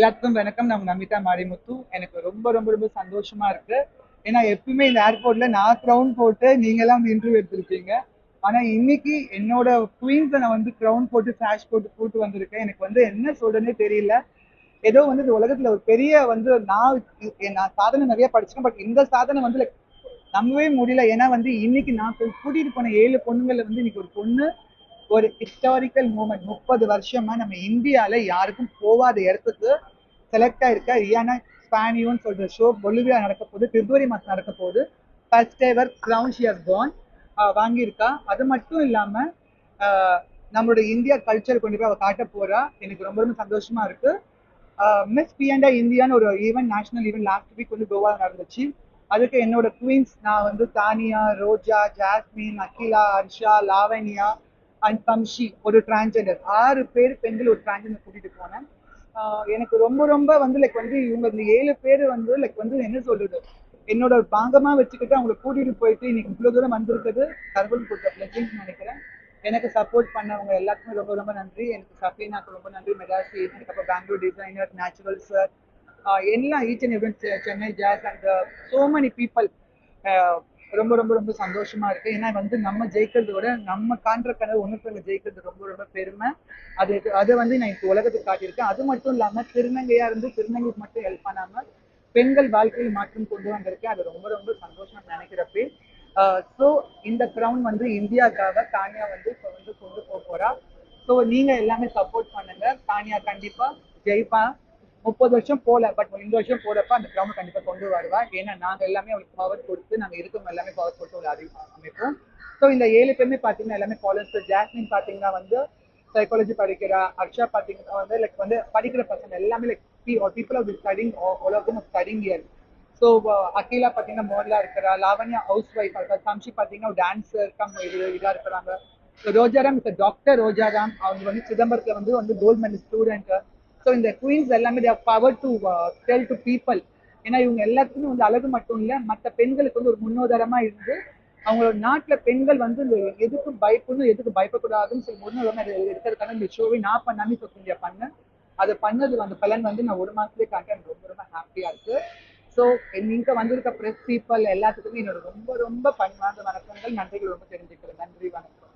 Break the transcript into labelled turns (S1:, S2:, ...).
S1: எல்லாத்துக்கும் வணக்கம். நான் நமிதா மாரிமுத்து. எனக்கு ரொம்ப ரொம்ப ரொம்ப சந்தோஷமா இருக்கு. ஏன்னா எப்பவுமே இந்த ஏர்போர்ட்ல நான் க்ரௌன் போட்டு நீங்க எல்லாம் இன்டர்வியூ எடுத்திருக்கீங்க. ஆனா இன்னைக்கு என்னோட குயின்ஸை நான் வந்து க்ரௌன் போட்டு ஃபிளாஷ் போட்டு கூட்டு வந்திருக்கேன். எனக்கு வந்து என்ன சொல்றதுன்னே தெரியல. ஏதோ வந்து இந்த உலகத்துல ஒரு பெரிய வந்து நான் சாதனை நிறைய படிச்சிருக்கேன். பட் இந்த சாதனை வந்து like நம்பவே முடியல. ஏன்னா வந்து இன்னைக்கு நான் கூட்டிட்டு போன 7 பொண்ணுங்கள்ல வந்து இன்னைக்கு ஒரு பொண்ணு ஒரு ஹிஸ்டாரிக்கல் மூமெண்ட் 30 வருஷமா நம்ம இந்தியால யாருக்கும் போகாத இடத்துக்கு செலக்ட் ஆயிருக்க ரியானா ஸ்பானியோன்னு சொல்ற ஷோ பொலிவியா நடக்க போகுது. பிப்ரவரி மாசம் நடக்க போகுது. First ever crown she has born வாங்கியிருக்கா. அது மட்டும் இல்லாம நம்மளோட இந்தியா கல்ச்சர் கொண்டு போய் அவ காட்ட போறா. எனக்கு ரொம்ப ரொம்ப சந்தோஷமா இருக்கு. மிஸ் பியண்டா இந்தியான்னு ஒரு event, national event last week வந்து கோவா நடந்துச்சு. அதுக்கு என்னோட குவீன்ஸ் நான் வந்து தானியா, ரோஜா, ஜாஸ்மின், அகிலா, ஹர்ஷா, லாவண்யா அண்ட் தம்ஷி ஒரு டிரான்ஜெண்டர் 6 பேர் பெண்கள் ஒரு டிரான்ஜெண்டர் கூட்டிட்டு போனேன். எனக்கு ரொம்ப ரொம்ப வந்து லைக் வந்து இவங்க இந்த 7 பேர் வந்து லைக் வந்து என்ன சொல்றது, என்னோட பாங்கமா வச்சுக்கிட்டு அவங்களை கூட்டிட்டு போயிட்டு இன்னைக்கு இவ்வளவு தூரம் வந்திருக்கிறது கடவுள் கொடுத்த பிளஸிங்ஸ் நினைக்கிறேன். எனக்கு சப்போர்ட் பண்ணவங்க எல்லாத்துக்குமே ரொம்ப ரொம்ப நன்றி. எனக்கு சஃப்லினாக்கு ரொம்ப நன்றி. மெடாசி, எனக்கு அப்புறம் பெங்களூர் டிசைனர், நேச்சுரல் சார், எல்லாம் each and every Chennai jazz and so many people. ரொம்ப ரொம்ப ரொம்ப சந்தோஷமா இருக்கு. ஏன்னா வந்து நம்ம ஜெயிக்கிறத விட நம்ம காண்ற கனவு ஒன்றுக்கு ஜெயிக்கிறது ரொம்ப ரொம்ப பெருமை. அதை வந்து நான் இப்போ உலகத்துக்கு காட்டியிருக்கேன். அது மட்டும் இல்லாம திருநங்கையா இருந்து திருநங்கைக்கு மட்டும் ஹெல்ப் பண்ணாம பெண்கள் வாழ்க்கையில் மாற்றம் கொண்டு வந்திருக்கேன். அது ரொம்ப ரொம்ப சந்தோஷமா நினைக்கிறப்ப. ஸோ இந்த கிரவுன் வந்து இந்தியாவுக்காக தானியா வந்து இப்போ வந்து கொண்டு போக போறா. ஸோ நீங்க எல்லாமே சப்போர்ட் பண்ணுங்க. தானியா கண்டிப்பா ஜெயிப்பா. 30 வருஷம் போல, பட் இந்த வருஷம் போறப்ப அந்த கிரவுண்ட் கண்டிப்பா கொண்டு வருவா. ஏன்னா நாங்க எல்லாமே அவளுக்கு பவர் கொடுத்து, நாங்க இருக்கவங்க எல்லாமே பவர் கொடுத்து ஒரு அமைப்போம். ஸோ இந்த 7 பேருமே பாத்தீங்கன்னா எல்லாமே ஃபாலோஸ். ஜாஸ்மின் பாத்தீங்கன்னா வந்து சைக்காலஜி படிக்கிறா. அக்ஷா பாத்தீங்கன்னா வந்து லைக் வந்து படிக்கிற பசங்க எல்லாமே like people of studying all of them studying year. So Akila பார்த்தீங்கன்னா மோடலா இருக்கிறா. லாவண்யா ஹவுஸ் ஒய்ஃப் இருக்கா. சம்ஷி பார்த்தீங்கன்னா டான்ஸர் கம் இதா இருக்கிறாங்க. ரோஜாராம் இஸ் டாக்டர் ரோஜாராம். அவங்க வந்து சிதம்பரத்தில் வந்து கோல்ட் மெடல் ஸ்டூடெண்ட். ஸோ இந்த குயின்ஸ் எல்லாமே power to tell to people. ஏன்னா இவங்க எல்லாத்துக்குமே வந்து அழகு மட்டும் இல்லை, மற்ற பெண்களுக்கு வந்து ஒரு முன்னோதரமா இருந்து அவங்களோட நாட்டுல பெண்கள் வந்து எதுக்கு பயப்படணும், எதுக்கு பயப்படக்கூடாதுன்னு சொல்லி முன்னோதரமா இருக்கிறதுக்கான இந்த ஷோவை நான் பண்ணாம இப்போ பண்ணேன். அதை பண்ணது அந்த பலன் வந்து நான் ஒரு மாசத்துலேயே காட்டி எனக்கு ரொம்ப ரொம்ப ஹாப்பியா இருக்கு. ஸோ நீங்க வந்திருக்க ப்ரெஸ் பீப்புள் எல்லாத்துக்குமே என்னோட ரொம்ப ரொம்ப பணிவார்ந்த வணக்கங்கள், நன்றிகள் ரொம்ப தெரிஞ்சுக்கிறேன். நன்றி, வணக்கம்.